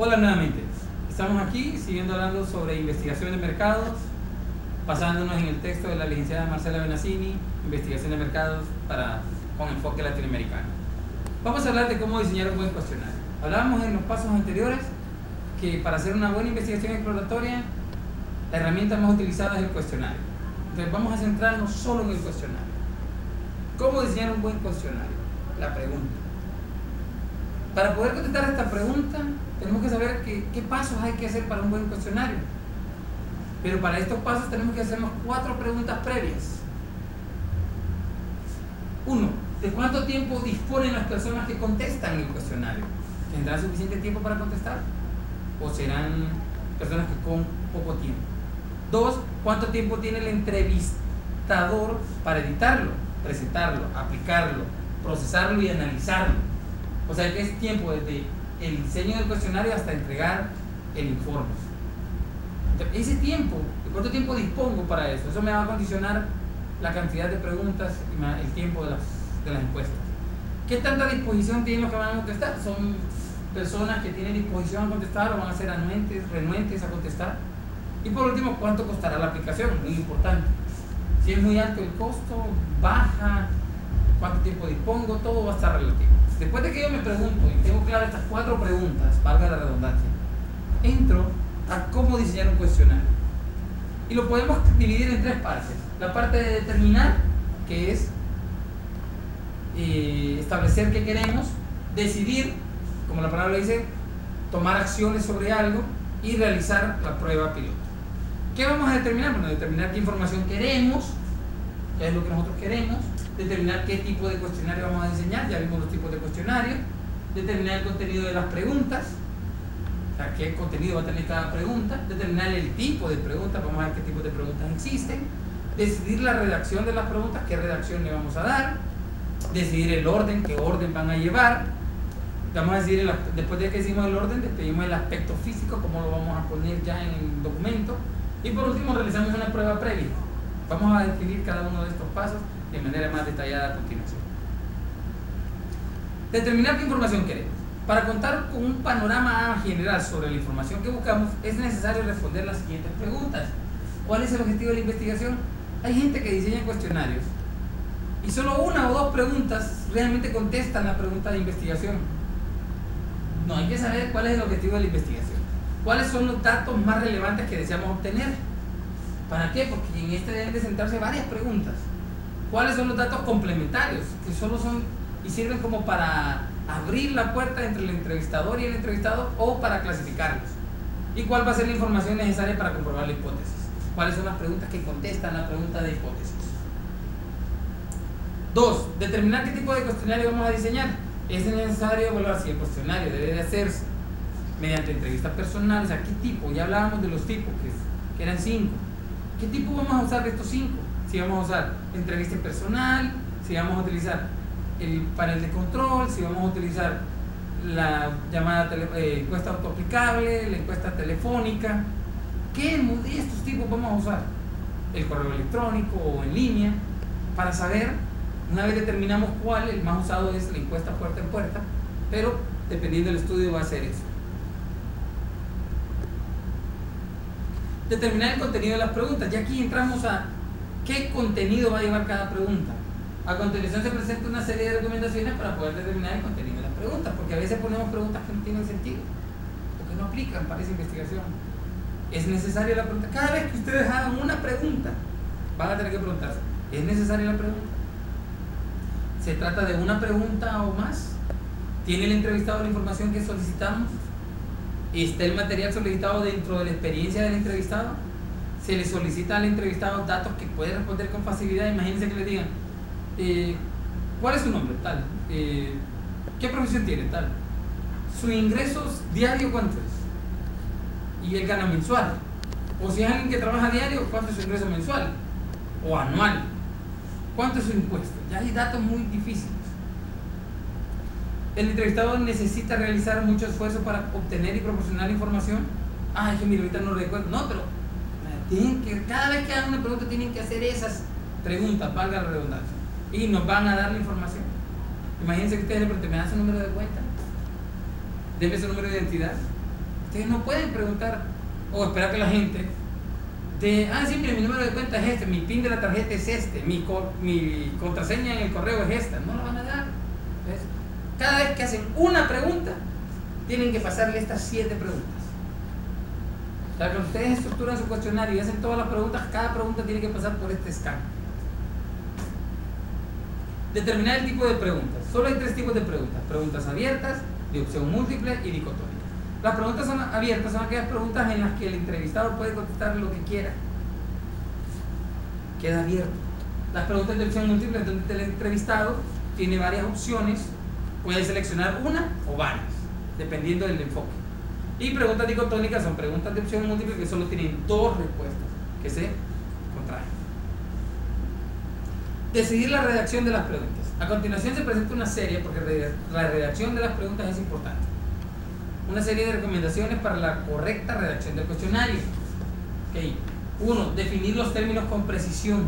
Hola nuevamente, estamos aquí siguiendo hablando sobre investigación de mercados, basándonos en el texto de la licenciada Marcela Benazzini, investigación de mercados con enfoque latinoamericano. Vamos a hablar de cómo diseñar un buen cuestionario. Hablábamos en los pasos anteriores que para hacer una buena investigación exploratoria, la herramienta más utilizada es el cuestionario. Entonces vamos a centrarnos solo en el cuestionario. ¿Cómo diseñar un buen cuestionario? La pregunta. Para poder contestar esta pregunta, tenemos que saber qué pasos hay que hacer para un buen cuestionario. Pero para estos pasos tenemos que hacernos 4 preguntas previas. 1. ¿De cuánto tiempo disponen las personas que contestan el cuestionario? ¿Tendrán suficiente tiempo para contestar? ¿O serán personas que con poco tiempo? 2. ¿Cuánto tiempo tiene el entrevistador para editarlo, presentarlo, aplicarlo, procesarlo y analizarlo? O sea, que es tiempo desde el diseño del cuestionario hasta entregar el informe. Entonces, ese tiempo, ¿de cuánto tiempo dispongo para eso? Eso me va a condicionar la cantidad de preguntas y el tiempo de las encuestas. ¿Qué tanta disposición tienen los que van a contestar? ¿Son personas que tienen disposición a contestar o van a ser renuentes a contestar? Y por último, ¿cuánto costará la aplicación? Muy importante. Si es muy alto el costo, baja, cuánto tiempo dispongo, todo va a estar relativo. Después de que yo me pregunto y tengo claras estas 4 preguntas, valga la redundancia, entro a cómo diseñar un cuestionario. Y lo podemos dividir en 3 partes. La parte de determinar, que es establecer qué queremos, decidir, como la palabra dice, tomar acciones sobre algo y realizar la prueba piloto. ¿Qué vamos a determinar? Bueno, determinar qué información queremos, qué es lo que nosotros queremos, determinar qué tipo de cuestionario vamos a diseñar, ya vimos los tipos de cuestionarios, determinar el contenido de las preguntas, o sea, qué contenido va a tener cada pregunta, determinar el tipo de preguntas, vamos a ver qué tipo de preguntas existen, decidir la redacción de las preguntas, qué redacción le vamos a dar, decidir el orden, qué orden van a llevar, vamos a decidir, después de que hicimos el orden, decidimos el aspecto físico, cómo lo vamos a poner ya en el documento, y por último realizamos una prueba previa. Vamos a definir cada uno de estos pasos de manera más detallada a continuación. Determinar qué información queremos. Para contar con un panorama general sobre la información que buscamos, es necesario responder las siguientes preguntas. ¿Cuál es el objetivo de la investigación? Hay gente que diseña cuestionarios y solo 1 o 2 preguntas realmente contestan la pregunta de investigación. No, hay que saber cuál es el objetivo de la investigación. ¿Cuáles son los datos más relevantes que deseamos obtener? ¿Para qué? Porque en este deben de centrarse varias preguntas. ¿Cuáles son los datos complementarios? Que solo son y sirven como para abrir la puerta entre el entrevistador y el entrevistado o para clasificarlos. ¿Y cuál va a ser la información necesaria para comprobar la hipótesis? ¿Cuáles son las preguntas que contestan la pregunta de hipótesis? 2. Determinar qué tipo de cuestionario vamos a diseñar. Es necesario evaluar si el cuestionario debe de hacerse mediante entrevistas personales. ¿A qué tipo? Ya hablábamos de los tipos, que eran 5. ¿Qué tipo vamos a usar de estos 5? Si vamos a usar entrevista personal, si vamos a utilizar el panel de control, si vamos a utilizar la llamada encuesta autoaplicable, la encuesta telefónica. ¿Qué de estos tipos vamos a usar? El correo electrónico o en línea, para saber, una vez determinamos cuál, el más usado es la encuesta puerta en puerta, pero dependiendo del estudio va a ser eso. Determinar el contenido de las preguntas. Ya aquí entramos a qué contenido va a llevar cada pregunta. A continuación se presenta una serie de recomendaciones para poder determinar el contenido de las preguntas, porque a veces ponemos preguntas que no tienen sentido o que no aplican para esa investigación. ¿Es necesaria la pregunta? Cada vez que ustedes hagan una pregunta, van a tener que preguntarse, ¿es necesaria la pregunta? ¿Se trata de una pregunta o más? ¿Tiene el entrevistado la información que solicitamos? ¿Está el material solicitado dentro de la experiencia del entrevistado? ¿Se le solicita al entrevistado datos que puede responder con facilidad? Imagínense que le digan, ¿cuál es su nombre? Tal. ¿Qué profesión tiene? Tal. ¿Su ingresos diario cuánto es? Y él gana mensual. O si es alguien que trabaja diario, ¿cuánto es su ingreso mensual? O anual. ¿Cuánto es su impuesto? Ya hay datos muy difíciles. ¿El entrevistado necesita realizar mucho esfuerzo para obtener y proporcionar la información? Es que mira, ahorita no recuerdo. No, pero cada vez que hagan una pregunta tienen que hacer esas preguntas, valga la redundancia, y nos van a dar la información. Imagínense que ustedes le preguntan, ¿me dan su número de cuenta? Deme su número de identidad. Ustedes no pueden preguntar o esperar que la gente sí, mire, mi número de cuenta es este, mi PIN de la tarjeta es este, mi contraseña en el correo es esta. No la van a dar. ¿Ves? Cada vez que hacen una pregunta, tienen que pasarle estas 7 preguntas. O sea, cuando ustedes estructuran su cuestionario y hacen todas las preguntas, cada pregunta tiene que pasar por este scan. Determinar el tipo de preguntas. Solo hay 3 tipos de preguntas. Preguntas abiertas, de opción múltiple y dicotómica. Las preguntas abiertas son aquellas preguntas en las que el entrevistado puede contestar lo que quiera. Queda abierto. Las preguntas de opción múltiple es donde el entrevistado tiene varias opciones, puede seleccionar una o varias, dependiendo del enfoque. Y preguntas dicotómicas son preguntas de opción múltiple que solo tienen 2 respuestas, que se contraen. Decidir la redacción de las preguntas. A continuación se presenta una serie, porque la redacción de las preguntas es importante. Una serie de recomendaciones para la correcta redacción del cuestionario. Okay. 1. Definir los términos con precisión.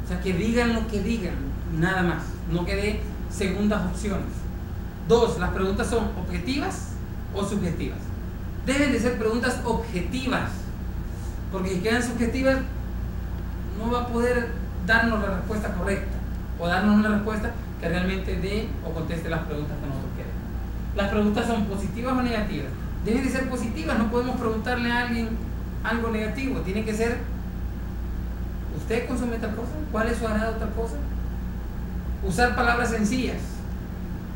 O sea, que digan lo que digan, nada más. No que dé segundas opciones. 2. Las preguntas son objetivas o subjetivas. Deben de ser preguntas objetivas, porque si quedan subjetivas, no va a poder darnos la respuesta correcta o darnos una respuesta que realmente dé o conteste las preguntas que nosotros queremos. Las preguntas son positivas o negativas. Deben de ser positivas, no podemos preguntarle a alguien algo negativo. Tiene que ser: ¿usted consume tal cosa? ¿Cuál es su agrado tal cosa? Usar palabras sencillas.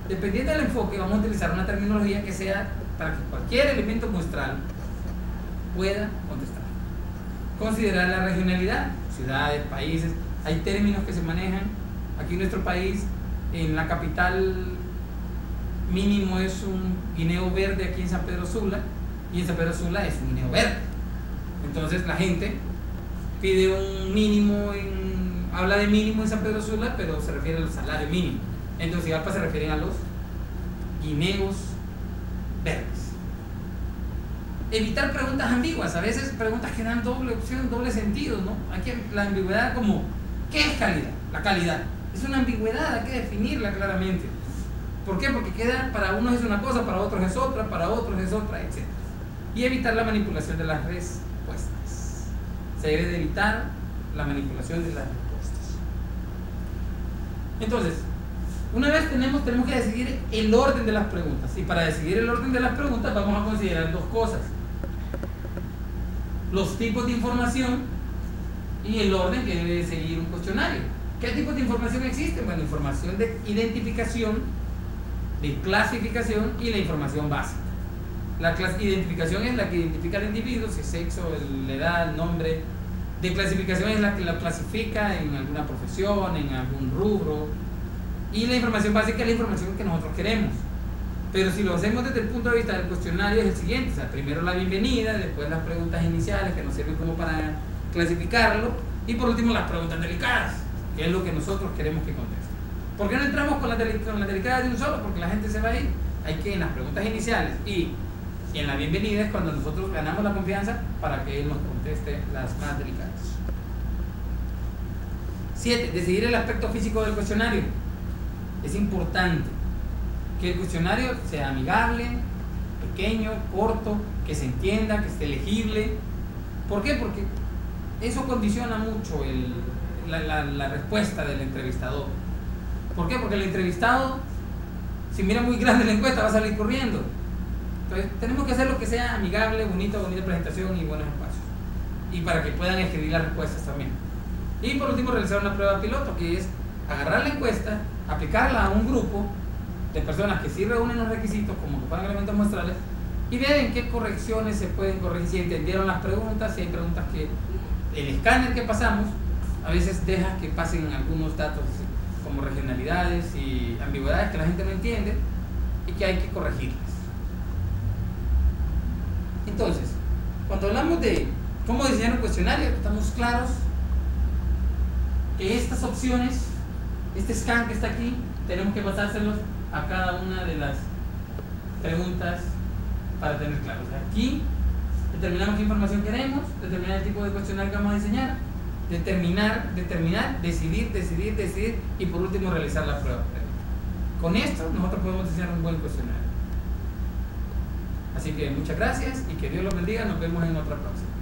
Dependiendo del enfoque, vamos a utilizar una terminología que sea para que cualquier elemento muestral pueda contestar. Considerar la regionalidad, ciudades, países. Hay términos que se manejan. Aquí en nuestro país, en la capital, mínimo es un guineo verde aquí en San Pedro Sula, y en San Pedro Sula es un guineo verde. Entonces la gente pide un mínimo, habla de mínimo en San Pedro Sula, pero se refiere al salario mínimo. En Tegucigalpa se refieren a los guineos verdes. Evitar preguntas ambiguas, a veces preguntas que dan doble opción, doble sentido, ¿no? Aquí la ambigüedad, como ¿qué es calidad? La calidad es una ambigüedad, hay que definirla claramente. ¿Por qué? Porque queda, para unos es una cosa, para otros es otra, para otros es otra, etc. Y evitar la manipulación de las respuestas. Se debe de evitar la manipulación de las respuestas. Entonces, una vez tenemos que decidir el orden de las preguntas. Y para decidir el orden de las preguntas vamos a considerar 2 cosas: los tipos de información y el orden que debe seguir un cuestionario. ¿Qué tipos de información existen? Bueno, información de identificación, de clasificación y la información básica. La identificación es la que identifica al individuo, si es sexo, la edad, el nombre. De clasificación es la que lo clasifica en alguna profesión, en algún rubro. Y la información básica es la información que nosotros queremos. Pero si lo hacemos desde el punto de vista del cuestionario, es el siguiente: o sea, primero la bienvenida, después las preguntas iniciales que nos sirven como para clasificarlo, y por último las preguntas delicadas, que es lo que nosotros queremos que conteste. ¿Por qué no entramos con las delicadas de un solo? Porque la gente se va a ir. Hay que, en las preguntas iniciales y en la bienvenida, es cuando nosotros ganamos la confianza para que él nos conteste las más delicadas. 7. Decidir el aspecto físico del cuestionario. Es importante que el cuestionario sea amigable, pequeño, corto, que se entienda, que esté legible. ¿Por qué? Porque eso condiciona mucho la respuesta del entrevistador. ¿Por qué? Porque el entrevistado, si mira muy grande la encuesta, va a salir corriendo. Entonces tenemos que hacer lo que sea amigable, bonita presentación y buenos espacios, y para que puedan escribir las respuestas también. Y por último, realizar una prueba piloto, que es agarrar la encuesta, aplicarla a un grupo de personas que sí reúnen los requisitos, como que fueran elementos muestrales, y ver en qué correcciones se pueden corregir, si entendieron las preguntas, si hay preguntas que el escáner que pasamos a veces deja que pasen algunos datos como regionalidades y ambigüedades que la gente no entiende y que hay que corregirlas. Entonces, cuando hablamos de cómo diseñar un cuestionario, estamos claros que estas opciones, este scan que está aquí, tenemos que pasárselos a cada una de las preguntas para tener claro. O sea, aquí determinamos qué información queremos, determinar el tipo de cuestionario que vamos a diseñar, determinar, decidir y por último realizar la prueba. Con esto nosotros podemos diseñar un buen cuestionario. Así que muchas gracias y que Dios los bendiga. Nos vemos en otra próxima.